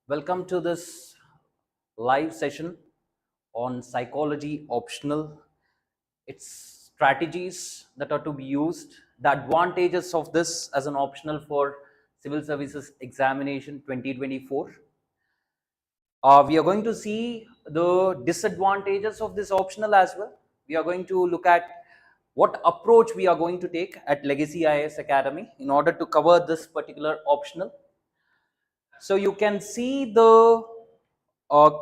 Welcome to this live session on psychology optional. Its strategies that are to be used, the advantages of this as an optional for civil services examination 2024. We are going to see the disadvantages of this optional as well. We are going to look at what approach we are going to take at Legacy IAS Academy in order to cover this particular optional. So you can see the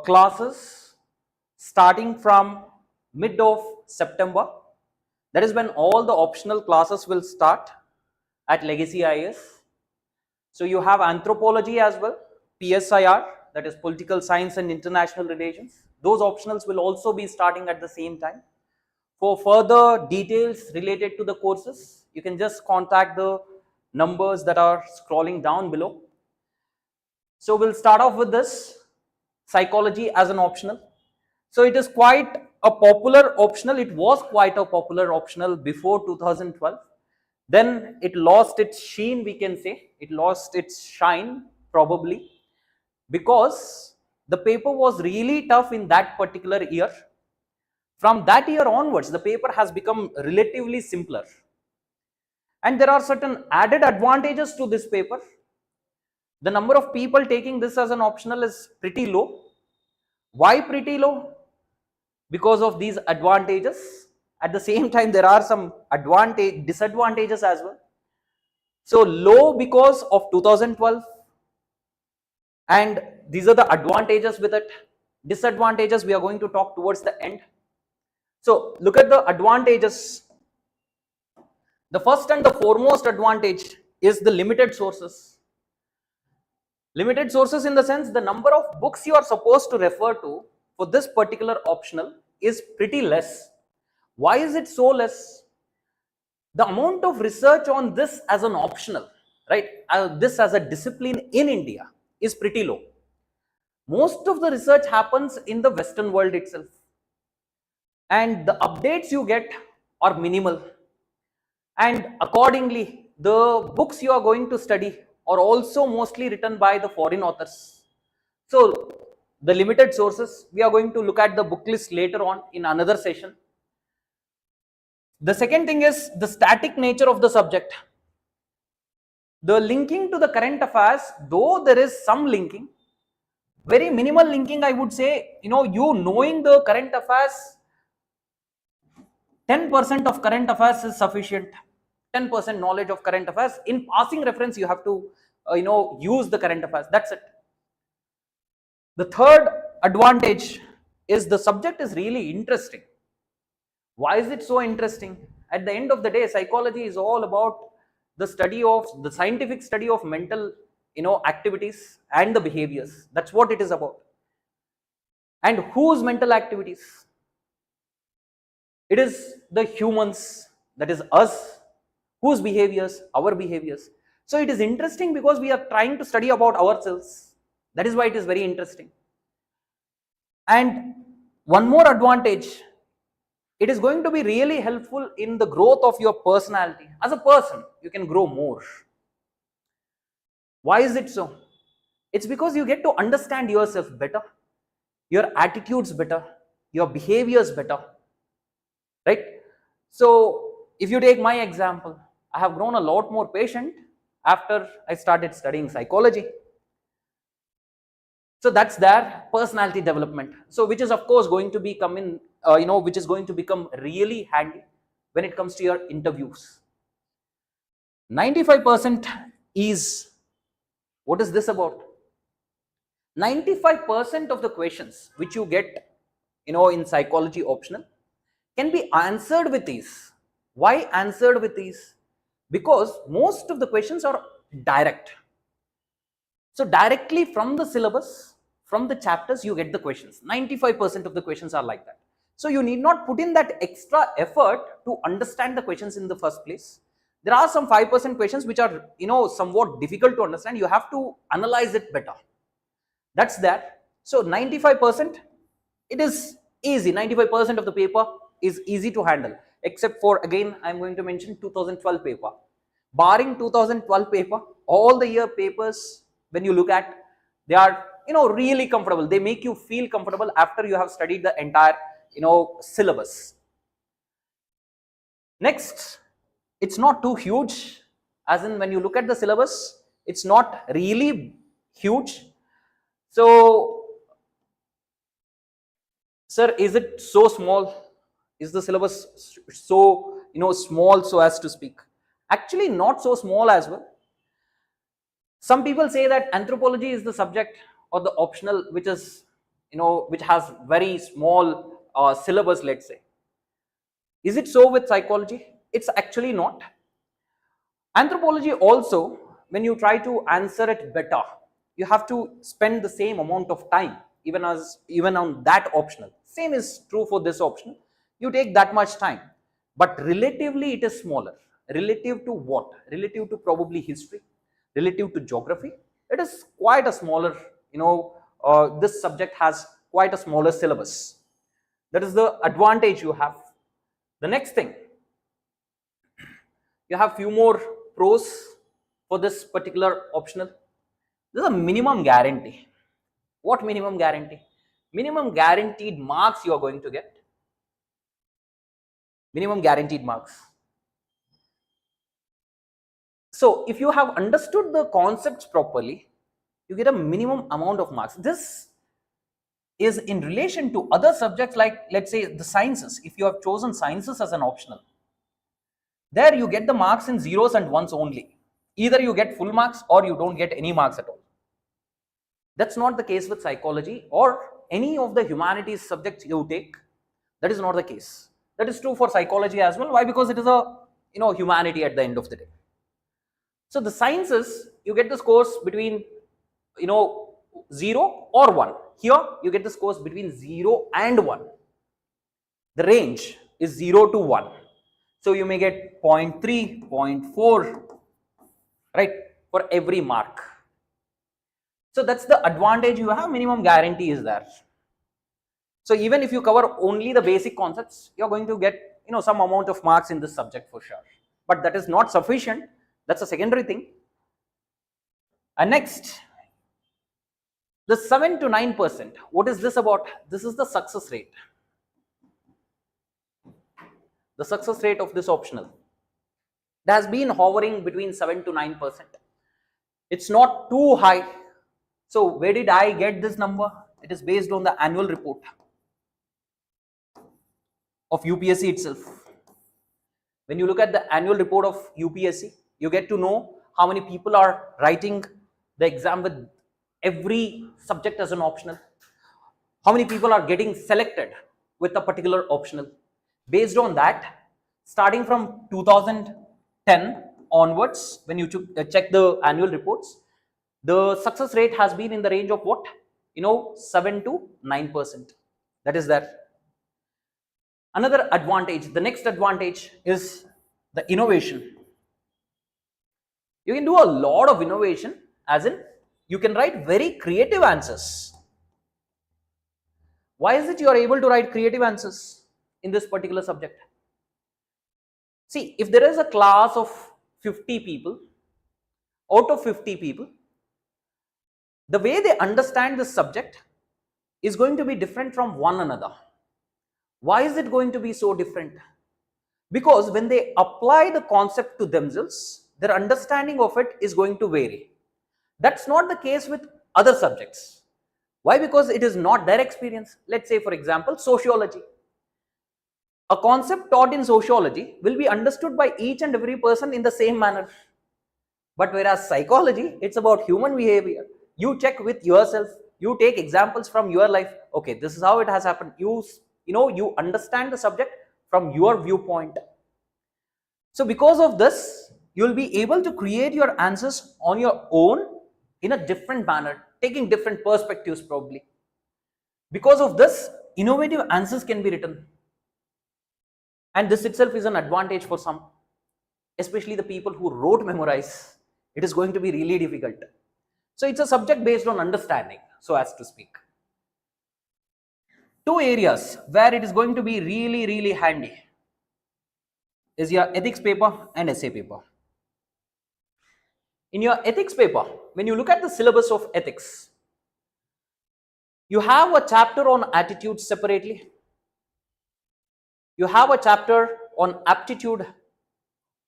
classes starting from mid of September. That is when all the optional classes will start at Legacy IAS. So you have anthropology as well, PSIR, that is political science and international relations. Those optionals will also be starting at the same time. For further details related to the courses, you can just contact the numbers that are scrolling down below. So we'll start off with this psychology as an optional. So it is quite a popular optional. It was quite a popular optional before 2012. Then it lost its sheen, we can say. It lost its shine probably because the paper was really tough in that particular year. From that year onwards, the paper has become relatively simpler. And there are certain added advantages to this paper. The number of people taking this as an optional is pretty low. Why pretty low? Because of these advantages. At the same time, there are some disadvantages as well. So low because of 2012, and these are the advantages with it. Disadvantages we are going to talk towards the end. So look at the advantages. The first and the foremost advantage is the limited sources. Limited sources in the sense the number of books you are supposed to refer to for this particular optional is pretty less. Why is it so less? The amount of research on this as an optional, right, this as a discipline in India is pretty low. Most of the research happens in the Western world itself, and the updates you get are minimal, and accordingly the books you are going to study are also mostly written by the foreign authors. So the limited sources, we are going to look at the book list later on in another session. The second thing is the static nature of the subject. The linking to the current affairs, though there is some linking, very minimal linking, I would say. You knowing the current affairs, 10% of current affairs is sufficient. 10% knowledge of current affairs. In passing reference, you have to use the current affairs. That's it. The third advantage is the subject is really interesting. Why is it so interesting? At the end of the day, psychology is all about the scientific study of mental activities and the behaviors. That's what it is about. And whose mental activities? It is the humans, that is us. Whose behaviors? Our behaviors. So it is interesting because we are trying to study about ourselves. That is why it is very interesting. And one more advantage, it is going to be really helpful in the growth of your personality. As a person, you can grow more. Why is it so? It's because you get to understand yourself better, your attitudes better, your behaviors better, right? So if you take my example, I have grown a lot more patient after I started studying psychology. So that's their personality development. So which is of course going to be which is going to become really handy when it comes to your interviews. 95% is, what is this about? 95% of the questions which you get in psychology optional can be answered with ease. Why answered with ease? Because most of the questions are direct. So directly from the syllabus, from the chapters, you get the questions. 95% of the questions are like that. So you need not put in that extra effort to understand the questions in the first place. There are some 5% questions which are somewhat difficult to understand. You have to analyze it better. That's there. So 95%, it is easy. 95% of the paper is easy to handle, except for, again, I'm going to mention 2012 paper. Barring 2012 paper, all the year papers, when you look at, They are, really comfortable. They make you feel comfortable after you have studied the entire, syllabus. Next, it's not too huge, as in when you look at the syllabus, it's not really huge. So, sir, is it so small? Is the syllabus so, small so as to speak? Actually, not so small as well. Some people say that anthropology is the subject or the optional which is, which has very small syllabus, let's say. Is it so with psychology? It's actually not. Anthropology also, when you try to answer it better, you have to spend the same amount of time even on that optional. Same is true for this optional. You take that much time, but relatively it is smaller. Relative to what? Relative to probably history, relative to geography. It is quite a smaller, this subject has quite a smaller syllabus. That is the advantage you have. The next thing, you have few more pros for this particular optional. This is a minimum guarantee. What minimum guarantee? Minimum guaranteed marks you are going to get. Minimum guaranteed marks. So if you have understood the concepts properly, you get a minimum amount of marks. This is in relation to other subjects like, let's say, the sciences. If you have chosen sciences as an optional, there you get the marks in zeros and ones only. Either you get full marks or you don't get any marks at all. That's not the case with psychology or any of the humanities subjects you take. That is not the case. That is true for psychology as well. Why? Because it is a, humanity at the end of the day. So the sciences, you get the scores between, 0 or 1. Here you get the scores between 0 and 1. The range is 0 to 1. So you may get 0.3, 0.4, right, for every mark. So that's the advantage you have. Minimum guarantee is there. So even if you cover only the basic concepts, you're going to get, some amount of marks in this subject for sure. But that is not sufficient. That's a secondary thing. And next, the 7 to 9%. What is this about? This is the success rate. The success rate of this optional. It has been hovering between 7 to 9%. It's not too high. So where did I get this number? It is based on the annual report of UPSC itself. When you look at the annual report of UPSC, you get to know how many people are writing the exam with every subject as an optional. How many people are getting selected with a particular optional. Based on that, starting from 2010 onwards, when you check the annual reports, the success rate has been in the range of what? 7 to 9%. That is there. Another advantage, the next advantage is the innovation. You can do a lot of innovation, as in you can write very creative answers. Why is it you are able to write creative answers in this particular subject? See, if there is a class of 50 people, out of 50 people, the way they understand this subject is going to be different from one another. Why is it going to be so different? Because when they apply the concept to themselves, their understanding of it is going to vary. That's not the case with other subjects. Why? Because it is not their experience. Let's say, for example, sociology. A concept taught in sociology will be understood by each and every person in the same manner. But whereas psychology, it's about human behavior. You check with yourself, you take examples from your life. Okay, this is how it has happened. You understand the subject from your viewpoint. So because of this, you'll be able to create your answers on your own in a different manner, taking different perspectives probably. Because of this, innovative answers can be written. And this itself is an advantage for some, especially the people who wrote memorize. It is going to be really difficult. So it's a subject based on understanding, so as to speak. Two areas where it is going to be really, really handy is your ethics paper and essay paper. In your ethics paper, when you look at the syllabus of ethics, You have a chapter on attitude separately. You have a chapter on aptitude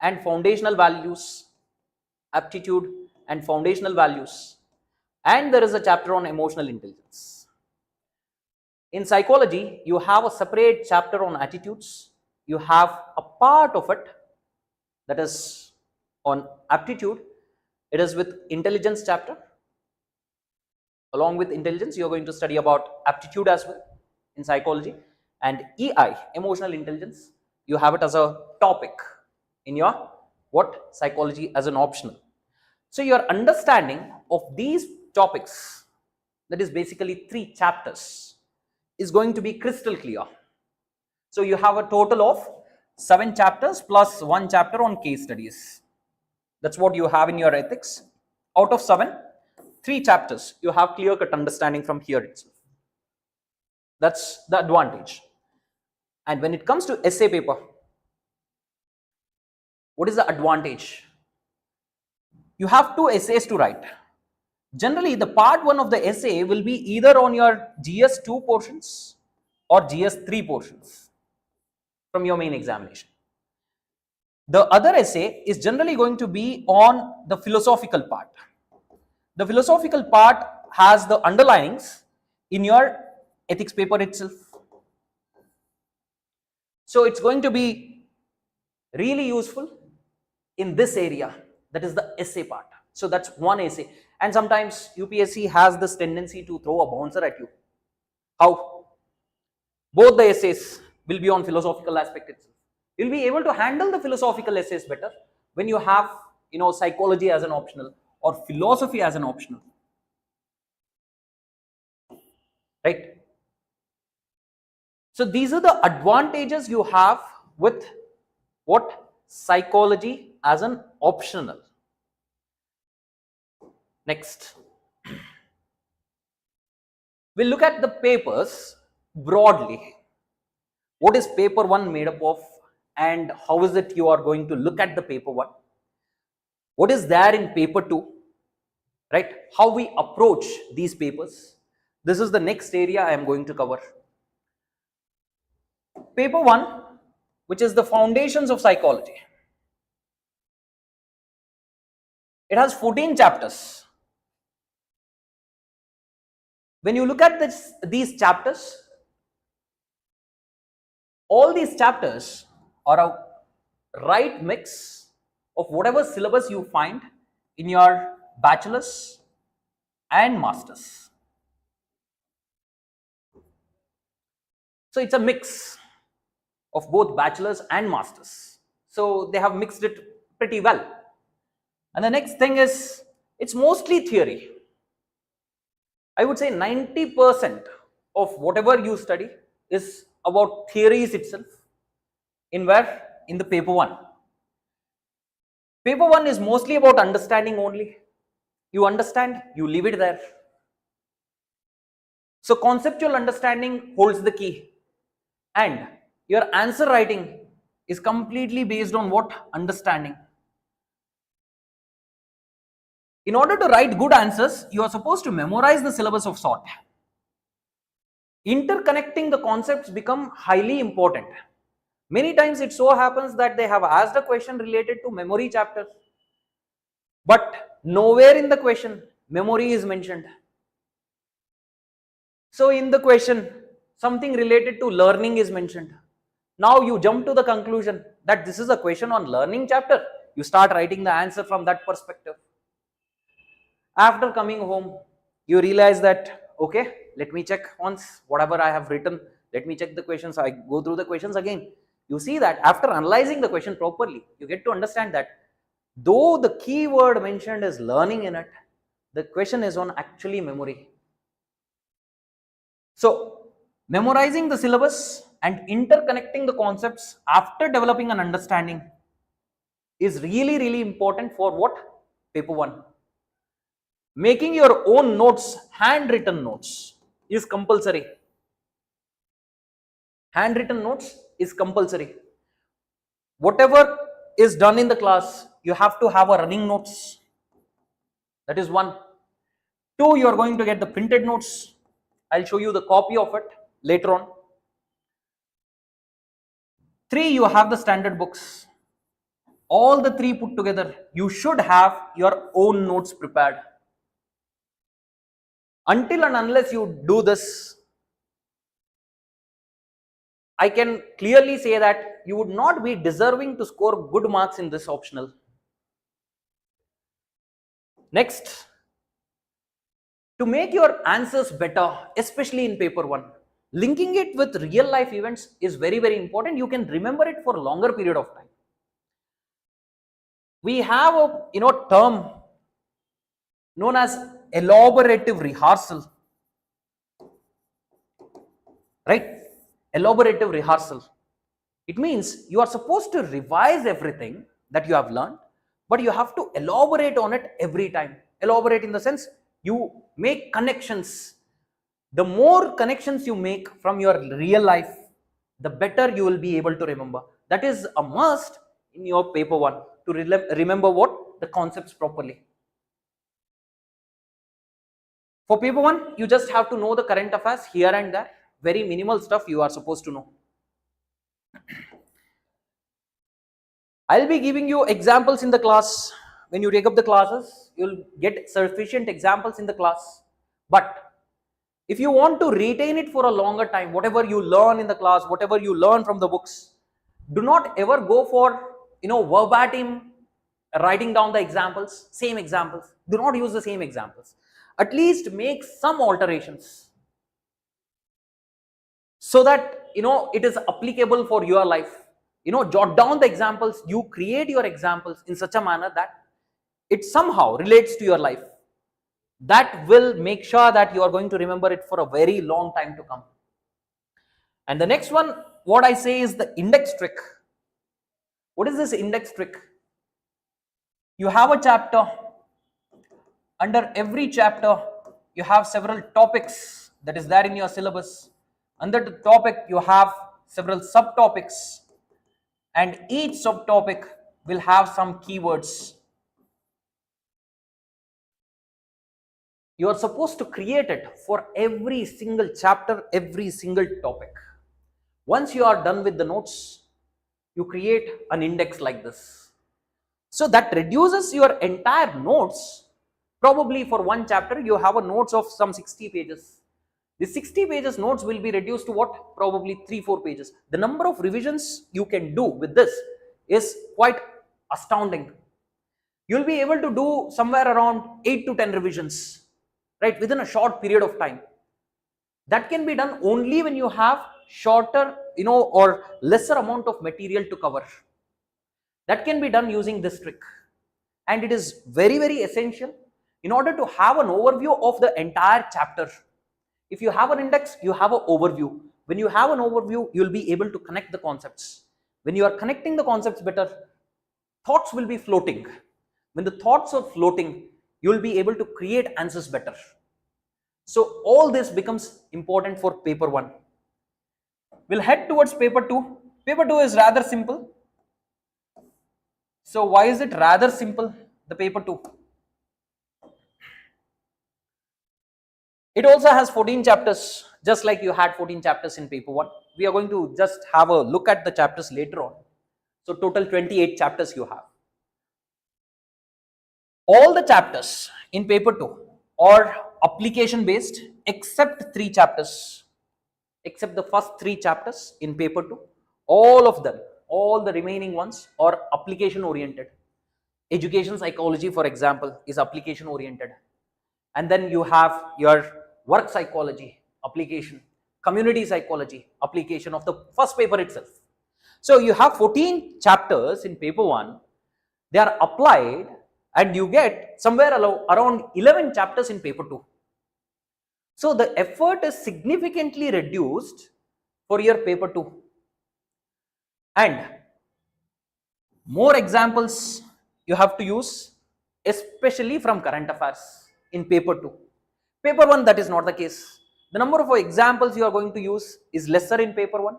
and foundational values, aptitude and foundational values, and there is a chapter on emotional intelligence. In psychology, you have a separate chapter on attitudes. You have a part of it that is on aptitude. It is with intelligence chapter. Along with intelligence, you are going to study about aptitude as well in psychology, and EI, emotional intelligence, you have it as a topic in your what psychology as an optional. So your understanding of these topics, that is basically 3 chapters, is going to be crystal clear. So you have a total of 7 chapters plus 1 chapter on case studies. That's what you have in your ethics. Out of 7, 3 chapters, you have clear-cut understanding from here itself. That's the advantage. And when it comes to essay paper, what is the advantage? You have 2 essays to write. Generally, the part 1 of the essay will be either on your GS2 portions or GS3 portions from your main examination. The other essay is generally going to be on the philosophical part. The philosophical part has the underlinings in your ethics paper itself. So it's going to be really useful in this area, that is the essay part. So that's one essay. And sometimes UPSC has this tendency to throw a bouncer at you. How? Both the essays will be on philosophical aspect itself. You'll be able to handle the philosophical essays better when you have, psychology as an optional or philosophy as an optional. Right? So these are the advantages you have with what? Psychology as an optional. Next, we'll look at the papers broadly. What is paper 1 made up of, and how is it you are going to look at the paper 1? What is there in paper 2? Right? How we approach these papers. This is the next area I am going to cover. Paper 1, which is the foundations of psychology. It has 14 chapters. When you look at these chapters, all these chapters are a right mix of whatever syllabus you find in your bachelor's and master's. So it's a mix of both bachelor's and master's. So they have mixed it pretty well. And the next thing is, it's mostly theory. I would say 90% of whatever you study is about theories itself. In where? In the paper 1. Paper 1 is mostly about understanding only. You understand, you leave it there. So conceptual understanding holds the key. And your answer writing is completely based on what? Understanding. In order to write good answers, you are supposed to memorize the syllabus of sort. Interconnecting the concepts become highly important. Many times it so happens that they have asked a question related to memory chapter, but nowhere in the question memory is mentioned. So in the question something related to learning is mentioned. Now you jump to the conclusion that this is a question on learning chapter. You start writing the answer from that perspective. After coming home, you realize that, okay, let me check once whatever I have written. Let me check the questions. I go through the questions again. You see that after analyzing the question properly, you get to understand that though the key word mentioned is learning in it, the question is on actually memory. So, memorizing the syllabus and interconnecting the concepts after developing an understanding is really, really important for what? Paper 1. Making your own notes, handwritten notes, is compulsory. Handwritten notes is compulsory. Whatever is done in the class, you have to have a running notes. That is 1. 2, you are going to get the printed notes. I'll show you the copy of it later on. 3, you have the standard books. All the 3 put together, you should have your own notes prepared. Until and unless you do this, I can clearly say that you would not be deserving to score good marks in this optional. Next, to make your answers better, especially in paper 1, linking it with real life events is very, very important. You can remember it for a longer period of time. We have a term known as elaborative rehearsal, right? Elaborative rehearsal. It means you are supposed to revise everything that you have learned, but you have to elaborate on it every time. Elaborate in the sense you make connections. The more connections you make from your real life, the better you will be able to remember. That is a must in your paper 1 to remember what? The concepts properly. For paper 1, you just have to know the current affairs here and there. Very minimal stuff you are supposed to know. I'll be giving you examples in the class. When you take up the classes, you'll get sufficient examples in the class. But if you want to retain it for a longer time, whatever you learn in the class, whatever you learn from the books, do not ever go for verbatim writing down the examples, same examples. Do not use the same examples. At least make some alterations so that it is applicable for your life. Jot down the examples. You create your examples in such a manner that it somehow relates to your life. That will make sure that you are going to remember it for a very long time to come. And the next one, what I say is the index trick. What is this index trick? You have a chapter. Under every chapter, you have several topics that is there in your syllabus. Under the topic, you have several subtopics, and each subtopic will have some keywords. You are supposed to create it for every single chapter, every single topic. Once you are done with the notes, you create an index like this. So that reduces your entire notes. Probably for one chapter, you have a notes of some 60 pages. The 60 pages notes will be reduced to what? Probably 3-4 pages. The number of revisions you can do with this is quite astounding. You'll be able to do somewhere around 8 to 10 revisions, right, within a short period of time. That can be done only when you have shorter, or lesser amount of material to cover. That can be done using this trick. And it is very, very essential in order to have an overview of the entire chapter. If you have an index, you have an overview. When you have an overview, you'll be able to connect the concepts. When you are connecting the concepts better, thoughts will be floating. When the thoughts are floating, you'll be able to create answers better. So all this becomes important for paper 1. We'll head towards paper 2. Paper 2 is rather simple. So why is it rather simple, the paper 2? It also has 14 chapters, just like you had 14 chapters in paper 1. We are going to just have a look at the chapters later on. So total 28 chapters you have. All the chapters in paper 2 are application based except 3 chapters, except the first 3 chapters in paper 2. All of them, all the remaining ones are application oriented. Education psychology, for example, is application oriented. And then you have your work psychology application, community psychology application of the first paper itself. So you have 14 chapters in paper 1. They are applied, and you get somewhere around 11 chapters in paper 2. So the effort is significantly reduced for your paper 2. And more examples you have to use, especially from current affairs in paper 2. Paper 1, that is not the case. The number of examples you are going to use is lesser in paper 1,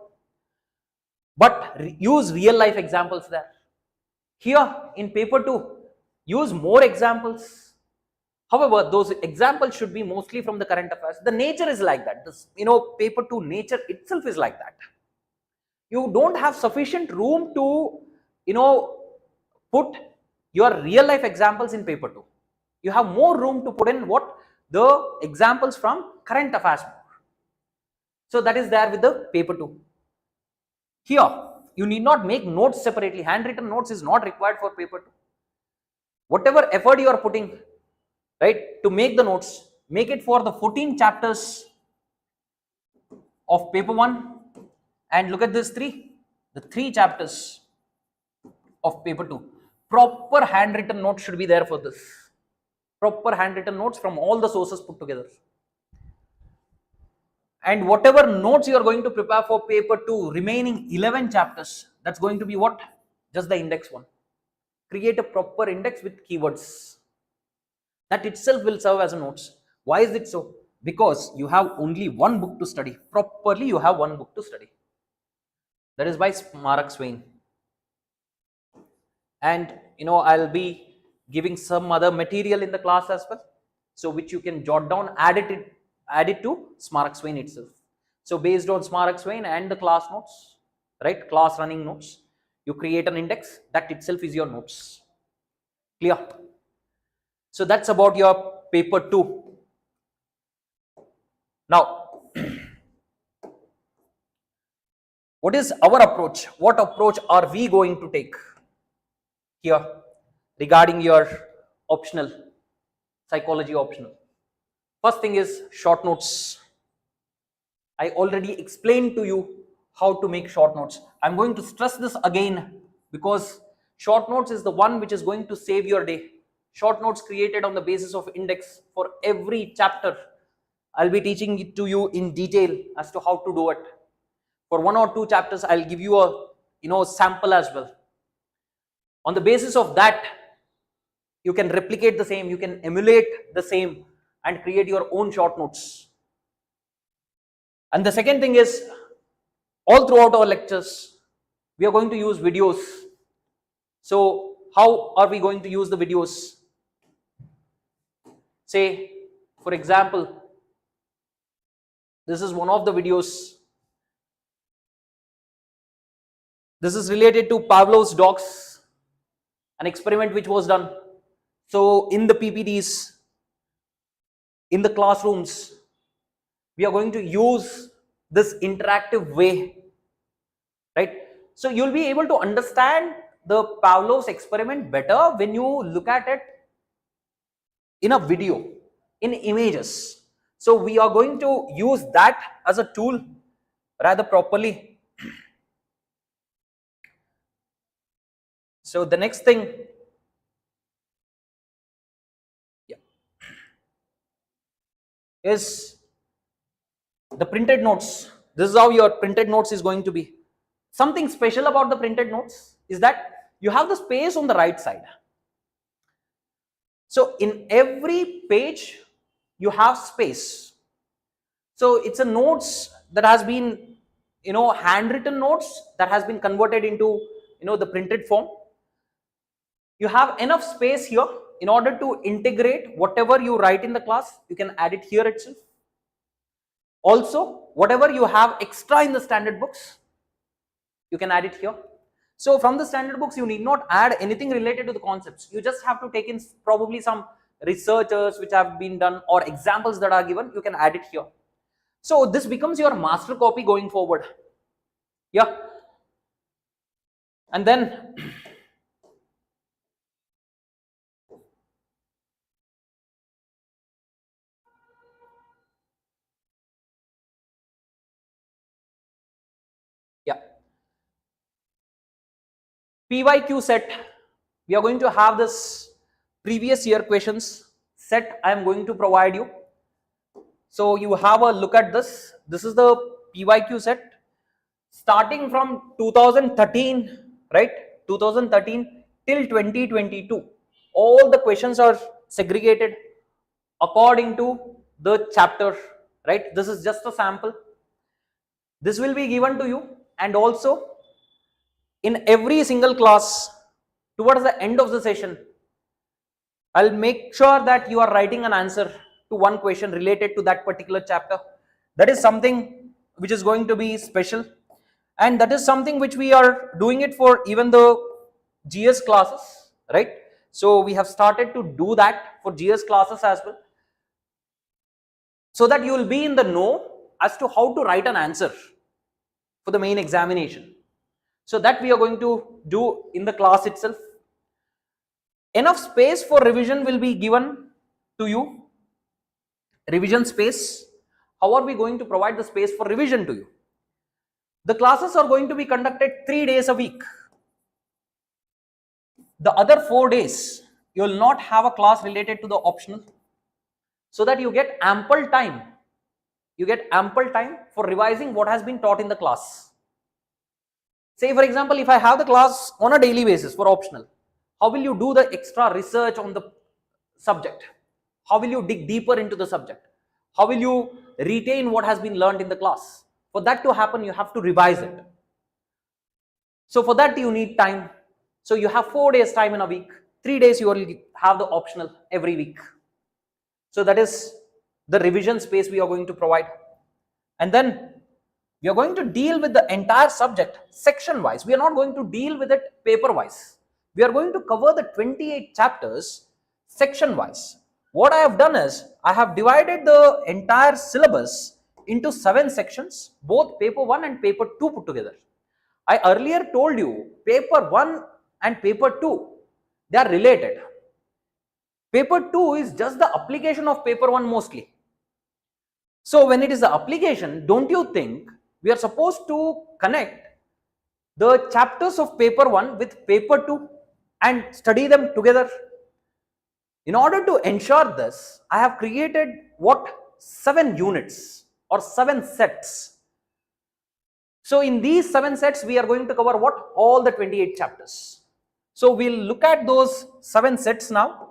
but use real life examples there. Here in paper 2, use more examples. However, those examples should be mostly from the current affairs. The nature is like that. This, paper 2 nature itself is like that. You don't have sufficient room to, put your real life examples in paper 2. You have more room to put in what? The examples from current affairs. So that is there with the paper 2. Here, you need not make notes separately. Handwritten notes is not required for paper 2. Whatever effort you are putting, right, to make the notes, make it for the 14 chapters of paper 1, and look at this the 3 chapters of paper 2. Proper handwritten notes should be there for this. Proper handwritten notes from all the sources put together. And whatever notes you are going to prepare for paper 2, remaining 11 chapters, that's going to be what? Just the index one. Create a proper index with keywords. That itself will serve as a notes. Why is it so? Because you have only one book to study. Properly, you have one book to study. That is by Mark Twain. And I'll be giving some other material in the class as well, so which you can jot down, add it to Mark Twain itself. So based on Mark Twain and the class notes, right, class running notes, you create an index. That itself is your notes. Clear? So that's about your paper 2. Now, what is our approach? What approach are we going to take here regarding your optional, psychology optional? First thing is short notes. I already explained to you how to make short notes. I'm going to stress this again because short notes is the one which is going to save your day. Short notes created on the basis of index for every chapter. I'll be teaching it to you in detail as to how to do it. For 1 or 2 chapters, I'll give you a sample as well. On the basis of that, you can replicate the same, you can emulate the same and create your own short notes. And the second thing is, all throughout our lectures, we are going to use videos. So how are we going to use the videos? Say, for example, this is one of the videos. This is related to Pavlov's dogs, an experiment which was done. So in the PPTs, in the classrooms, we are going to use this interactive way, right? So you'll be able to understand the Pavlov's experiment better when you look at it in a video, in images. So we are going to use that as a tool rather properly. So the next thing, is the printed notes. This is how your printed notes is going to be. Something special about the printed notes is that you have the space on the right side. So in every page, you have space. So it's a notes that has been, handwritten notes that has been converted into, the printed form. You have enough space here in order to integrate whatever you write in the class. You can add it here itself. Also, whatever you have extra in the standard books, you can add it here. So from the standard books, you need not add anything related to the concepts. You just have to take in probably some researchers which have been done or examples that are given. You can add it here. So this becomes your master copy going forward. Yeah. And then yeah, PYQ set, we are going to have this previous year questions set I am going to provide you. So you have a look at this. This is the PYQ set starting from 2013, right? 2013 till 2022. All the questions are segregated according to the chapter, right? This is just a sample. This will be given to you, and also in every single class towards the end of the session, I'll make sure that you are writing an answer to one question related to that particular chapter. That is something which is going to be special, and that is something which we are doing it for even the GS classes, right? So we have started to do that for GS classes as well, so that you will be in the know as to how to write an answer for the main examination. So that we are going to do in the class itself. Enough space for revision will be given to you. Revision space. How are we going to provide the space for revision to you? The classes are going to be conducted 3 days a week. The other 4 days, you will not have a class related to the optional, so that you get ample time. You get ample time for revising what has been taught in the class. Say for example, if I have the class on a daily basis for optional, how will you do the extra research on the subject? How will you dig deeper into the subject? How will you retain what has been learned in the class? For that to happen, you have to revise it. So for that you need time. So you have 4 days time in a week. 3 days you will have the optional every week. So that is the revision space we are going to provide. And then we are going to deal with the entire subject section wise. We are not going to deal with it paper wise. We are going to cover the 28 chapters section wise. What I have done is I have divided the entire syllabus into 7 sections, both paper 1 and paper 2 put together. I earlier told you paper 1 and paper 2, they are related. Paper 2 is just the application of paper 1 mostly. So when it is the application, don't you think we are supposed to connect the chapters of paper 1 with paper 2 and study them together? In order to ensure this, I have created what? 7 units or 7 sets. So in these 7 sets, we are going to cover what? All the 28 chapters. So we'll look at those 7 sets now.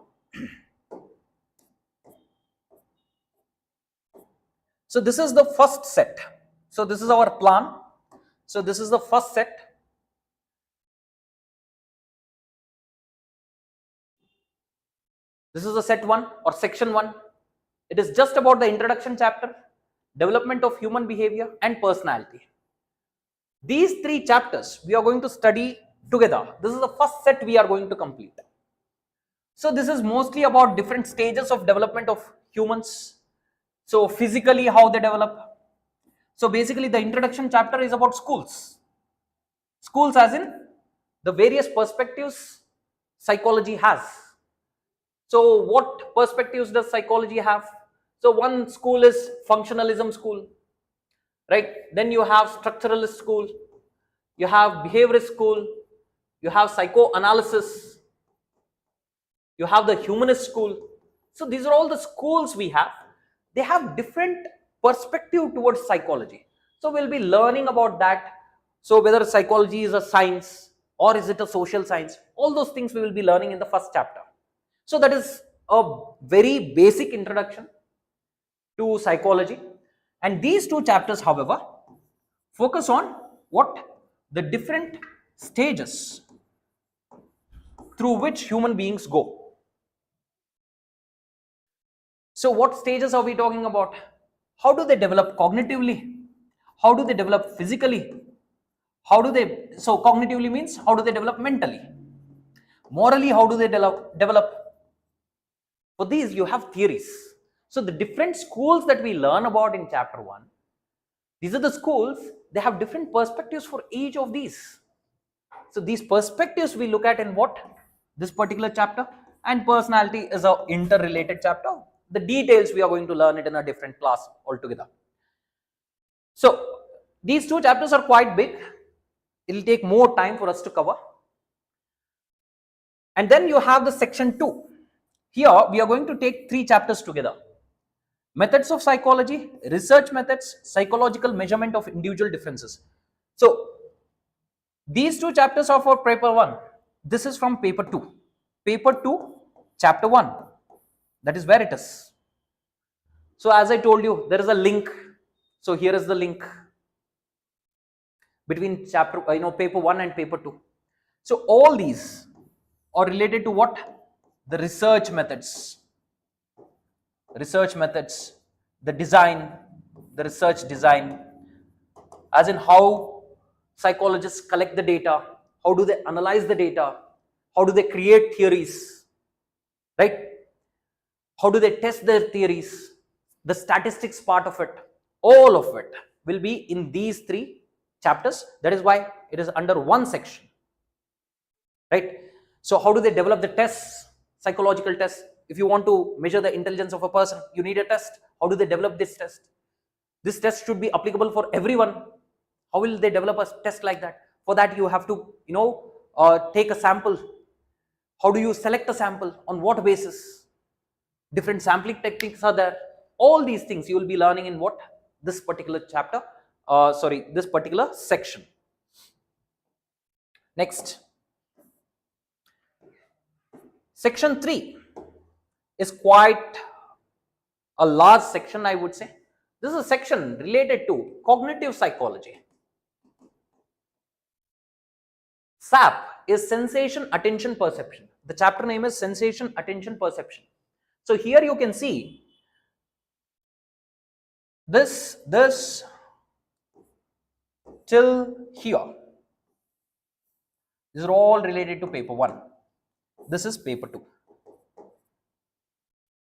So this is the first set. So this is our plan. So this is the first set. This is the set 1 or section 1. It is just about the introduction chapter, development of human behavior and personality. These 3 chapters we are going to study together. This is the first set we are going to complete. So this is mostly about different stages of development of humans. So physically how they develop. So basically the introduction chapter is about schools. Schools as in the various perspectives psychology has. So what perspectives does psychology have? So one school is functionalism school, right? Then you have structuralist school, you have behaviorist school, you have psychoanalysis, you have the humanist school. So these are all the schools we have. They have different perspective towards psychology. So we'll be learning about that. So whether psychology is a science or is it a social science, all those things we will be learning in the first chapter. So that is a very basic introduction to psychology. And these 2 chapters, however, focus on what? The different stages through which human beings go. So what stages are we talking about? How do they develop cognitively? How do they develop physically? So cognitively means how do they develop mentally? Morally, how do they develop? For these you have theories. So the different schools that we learn about in chapter 1, these are the schools, they have different perspectives for each of these. So these perspectives we look at in what? This particular chapter. And personality is a interrelated chapter. The details we are going to learn it in a different class altogether. So these 2 chapters are quite big. It will take more time for us to cover. And then you have the section 2. Here we are going to take 3 chapters together. Methods of psychology, research methods, psychological measurement of individual differences. So these 2 chapters are for paper 1. This is from paper 2. Paper 2, chapter 1. That is where it is. So as I told you, there is a link. So here is the link between paper 1 and paper 2. So all these are related to what? the research methods, the design, the research design, as in how psychologists collect the data, how do they analyze the data, how do they create theories, right? How do they test their theories, the statistics part of it, all of it will be in these 3 chapters. That is why it is under one section, right? So how do they develop the tests, psychological tests? If you want to measure the intelligence of a person, you need a test. How do they develop this test? This test should be applicable for everyone. How will they develop a test like that? For that you have to, take a sample. How do you select a sample? On what basis? Different sampling techniques are there. All these things you will be learning in what? This particular chapter, this particular section. Next, section 3 is quite a large section, I would say. This is a section related to cognitive psychology. SAP is sensation, attention, perception. The chapter name is sensation, attention, perception. So here you can see this till here. These are all related to paper 1. This is paper 2.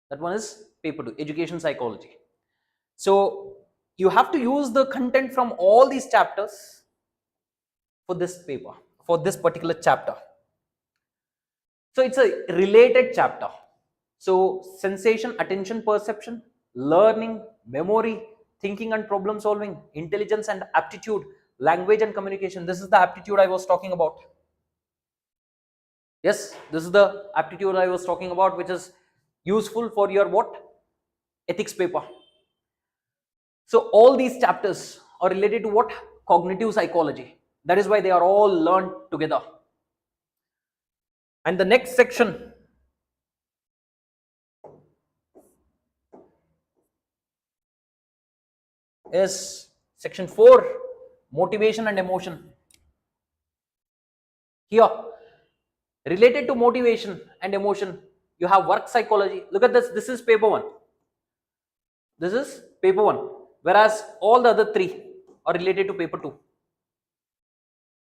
That one is paper 2, education psychology. So you have to use the content from all these chapters for this paper, for this particular chapter. So it's a related chapter. So sensation, attention, perception, learning, memory, thinking and problem solving, intelligence and aptitude, language and communication. This is the aptitude I was talking about. Yes, this is the aptitude I was talking about, which is useful for your what? Ethics paper. So all these chapters are related to what? Cognitive psychology. That is why they are all learned together. And the next section is section 4, motivation and emotion. Here, related to motivation and emotion, you have work psychology. Look at this. This is paper 1. This is paper 1. Whereas all the other 3 are related to paper 2.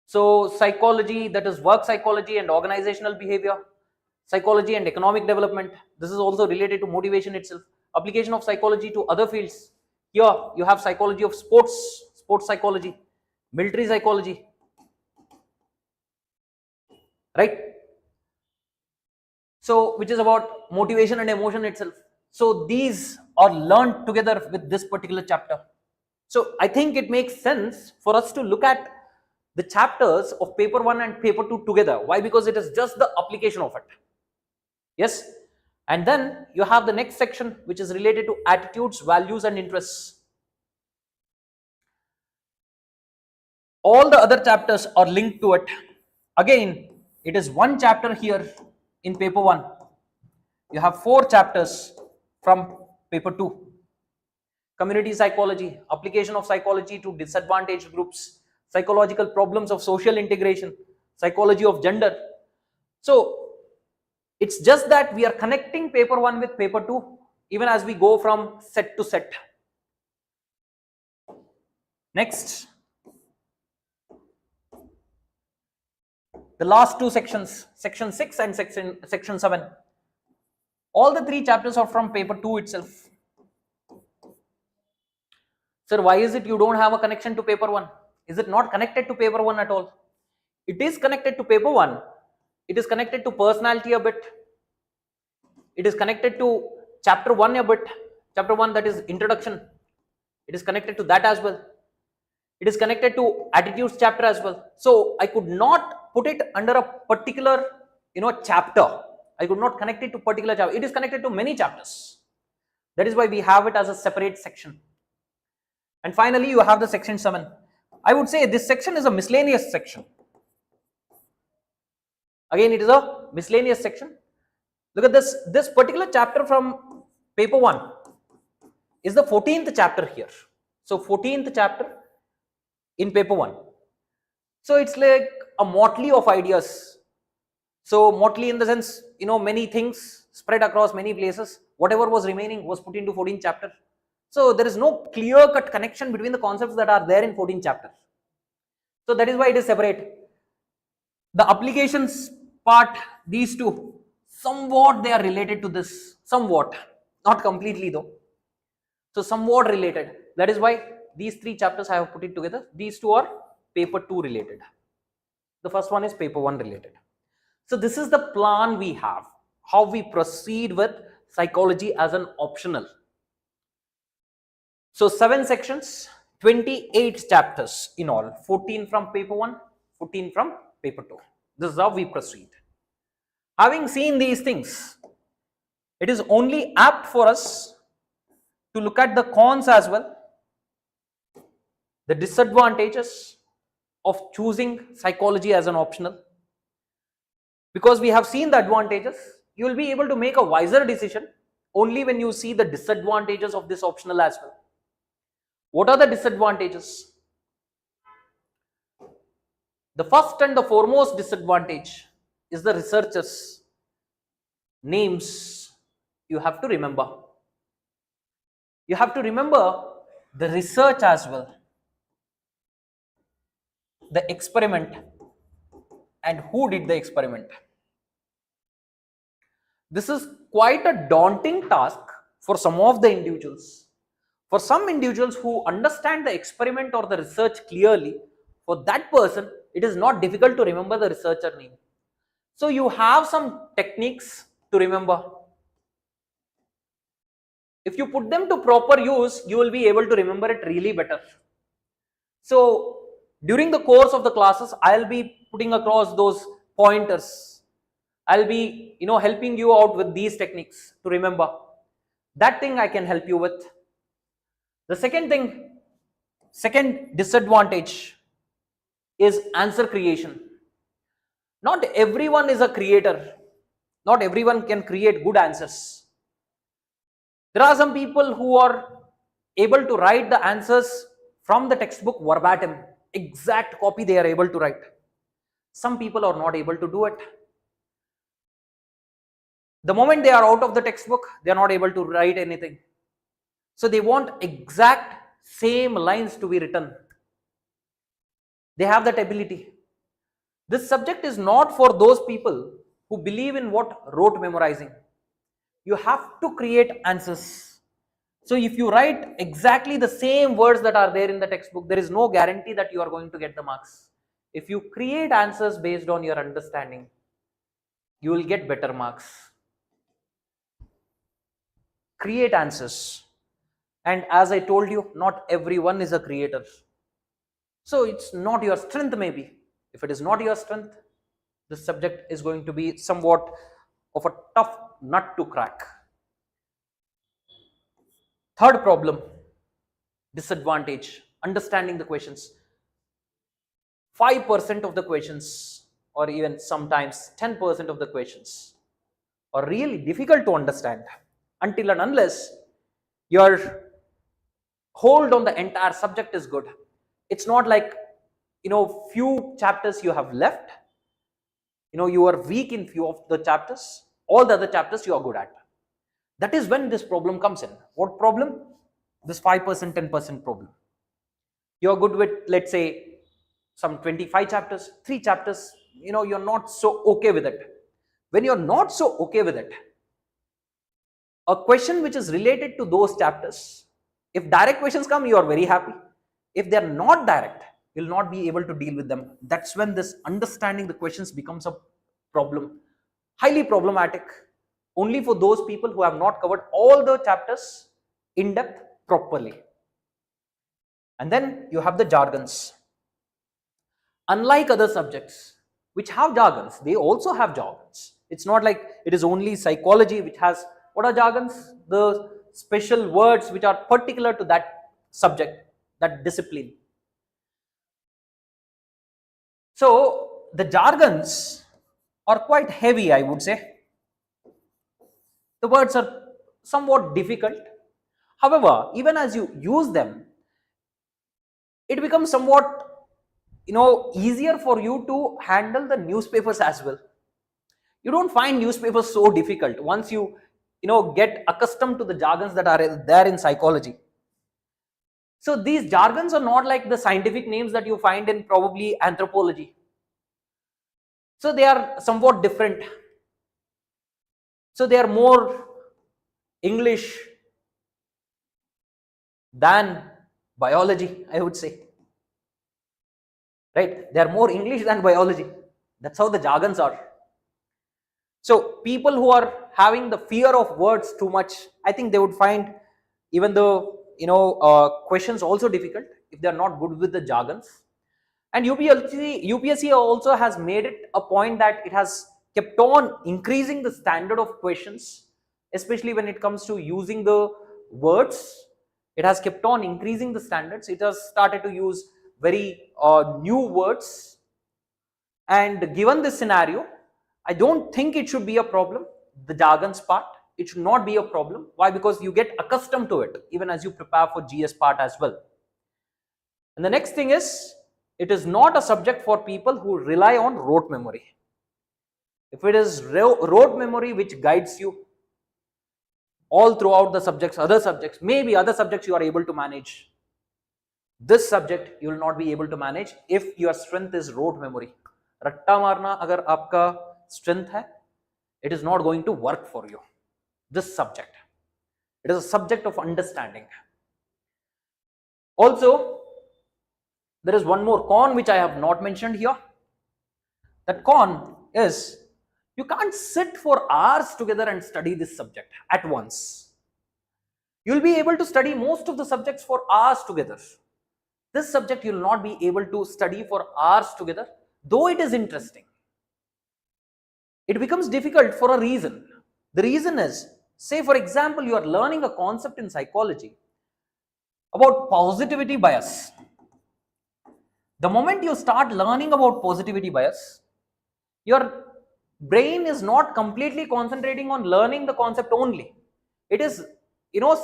So psychology, that is work psychology and organizational behavior, psychology and economic development. This is also related to motivation itself. Application of psychology to other fields. Here you have psychology of sports psychology, military psychology, right? So which is about motivation and emotion itself. So these are learned together with this particular chapter. So I think it makes sense for us to look at the chapters of paper 1 and paper 2 together. Why? Because it is just the application of it. Yes. And then you have the next section, which is related to attitudes, values and interests. All the other chapters are linked to it. Again, it is one chapter here in paper 1. You have 4 chapters from paper 2. Community psychology, application of psychology to disadvantaged groups, psychological problems of social integration, psychology of gender. So it's just that we are connecting paper 1 with paper 2 even as we go from set to set. Next, the last 2 sections, section 6 and section 7. All the 3 chapters are from paper 2 itself. Sir, why is it you don't have a connection to paper 1? Is it not connected to paper 1 at all? It is connected to paper 1. It is connected to personality a bit. It is connected to chapter 1 a bit. Chapter 1, that is introduction. It is connected to that as well. It is connected to attitudes chapter as well. So I could not put it under a particular chapter. I could not connect it to particular chapter. It is connected to many chapters. That is why we have it as a separate section. And finally, you have the section 7. I would say this section is a miscellaneous section. Again, it is a miscellaneous section. Look at this. This particular chapter from paper 1 is the 14th chapter here. So 14th chapter in paper 1. So it's like a motley of ideas. So motley in the sense, many things spread across many places. Whatever was remaining was put into 14th chapter. So there is no clear-cut connection between the concepts that are there in 14th chapter. So that is why it is separate. The applications part, these two, somewhat they are related to this, somewhat, not completely though. So somewhat related. That is why these three chapters I have put it together. These two are paper 2 related. The first one is paper 1 related. So this is the plan we have, how we proceed with psychology as an optional. So 7 sections, 28 chapters in all, 14 from paper 1, 14 from paper 2. This is how we proceed. Having seen these things, it is only apt for us to look at the cons as well, the disadvantages of choosing psychology as an optional. Because we have seen the advantages, you will be able to make a wiser decision only when you see the disadvantages of this optional as well. What are the disadvantages? The first and the foremost disadvantage is the researchers' names you have to remember. You have to remember the research as well, the experiment, and who did the experiment. This is quite a daunting task for some of the individuals. For some individuals who understand the experiment or the research clearly, for that person, it is not difficult to remember the researcher name. So you have some techniques to remember. If you put them to proper use, you will be able to remember it really better. So during the course of the classes, I'll be putting across those pointers. I'll be, helping you out with these techniques to remember. That thing I can help you with. The second disadvantage is answer creation. Not everyone is a creator. Not everyone can create good answers. There are some people who are able to write the answers from the textbook verbatim, exact copy they are able to write. Some people are not able to do it. The moment they are out of the textbook, they are not able to write anything. So they want exact same lines to be written. They have that ability. This subject is not for those people who believe in rote memorizing. You have to create answers. So if you write exactly the same words that are there in the textbook, there is no guarantee that you are going to get the marks. If you create answers based on your understanding, you will get better marks. Create answers. And as I told you, not everyone is a creator. So it's not your strength maybe. If it is not your strength, this subject is going to be somewhat of a tough nut to crack. Third problem, disadvantage, understanding the questions. 5% of the questions, or even sometimes 10% of the questions, are really difficult to understand until and unless your hold on the entire subject is good. It's not like, few chapters you have left, you are weak in few of the chapters, all the other chapters you are good at. That is when this problem comes in. What problem? This 5%, 10% problem. You are good with, let's say, some 25 chapters, 3 chapters, you're not so okay with it. When you're not so okay with it, a question which is related to those chapters, if direct questions come, you are very happy. If they're not direct, you'll not be able to deal with them. That's when this understanding the questions becomes a problem. Highly problematic. Only for those people who have not covered all the chapters in depth properly. And then you have the jargons. Unlike other subjects which have jargons, they also have jargons. It's not like it is only psychology which has, what are jargons? The special words which are particular to that subject, that discipline. So the jargons are quite heavy, I would say. The words are somewhat difficult. However, even as you use them, it becomes somewhat, easier for you to handle the newspapers as well. You don't find newspapers so difficult once you get accustomed to the jargons that are there in psychology. So these jargons are not like the scientific names that you find in probably anthropology. So they are somewhat different. So they are more English than biology, I would say. Right? They are more English than biology. That's how the jargons are. So people who are having the fear of words too much, I think they would find even the questions also difficult if they are not good with the jargons. And UPSC also has made it a point that it has kept on increasing the standard of questions, especially when it comes to using the words. It has kept on increasing the standards. It has started to use very new words. And given this scenario, I don't think it should be a problem. The jargons part, it should not be a problem. Why? Because you get accustomed to it even as you prepare for GS part as well. And the next thing is, it is not a subject for people who rely on rote memory. If it is rote memory which guides you all throughout the subjects, other subjects, maybe other subjects you are able to manage. This subject you will not be able to manage if your strength is rote memory. रट्टा मारना अगर आपका strength है, it is not going to work for you. This subject, it is a subject of understanding. Also, there is one more con which I have not mentioned here. That con is, you can't sit for hours together and study this subject at once. You'll be able to study most of the subjects for hours together. This subject you will not be able to study for hours together, though it is interesting. It becomes difficult for a reason. The reason is, say for example, you are learning a concept in psychology about positivity bias. The moment you start learning about positivity bias, your brain is not completely concentrating on learning the concept only. It is,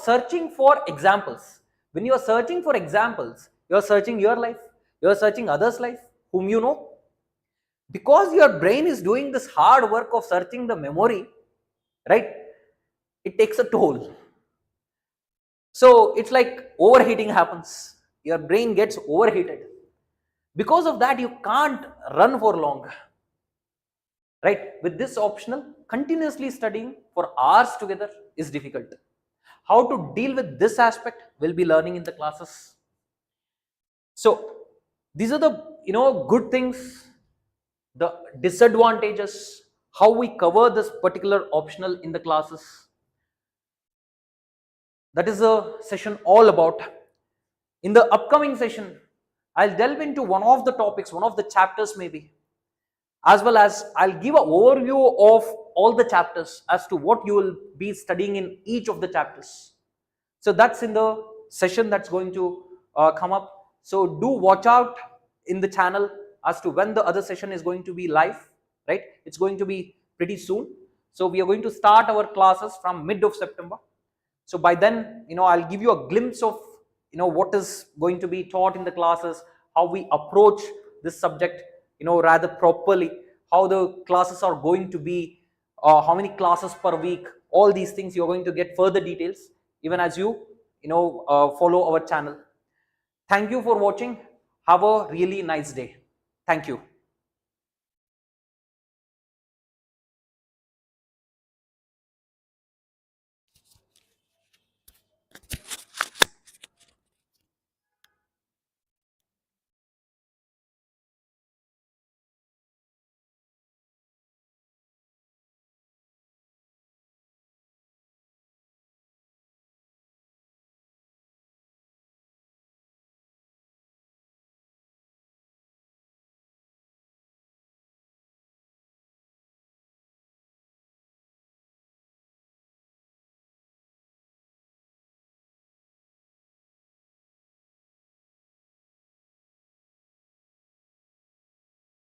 searching for examples. When you are searching for examples, you are searching your life, you are searching others' life, whom you know. Because your brain is doing this hard work of searching the memory, right? It takes a toll. So it's like overheating happens. Your brain gets overheated. Because of that, you can't run for long. Right? With this optional, continuously studying for hours together is difficult. How to deal with this aspect, we'll be learning in the classes. So these are the good things, the disadvantages, how we cover this particular optional in the classes. That is a session all about. In the upcoming session, I'll delve into one of the topics, one of the chapters maybe, as well as I'll give an overview of all the chapters as to what you will be studying in each of the chapters. So that's in the session that's going to come up. So do watch out in the channel as to when the other session is going to be live, right? It's going to be pretty soon. So we are going to start our classes from mid of September. So by then, I'll give you a glimpse of, what is going to be taught in the classes, how we approach this subject, rather properly, how the classes are going to be, how many classes per week, all these things you're going to get further details, even as you, follow our channel. Thank you for watching. Have a really nice day. Thank you.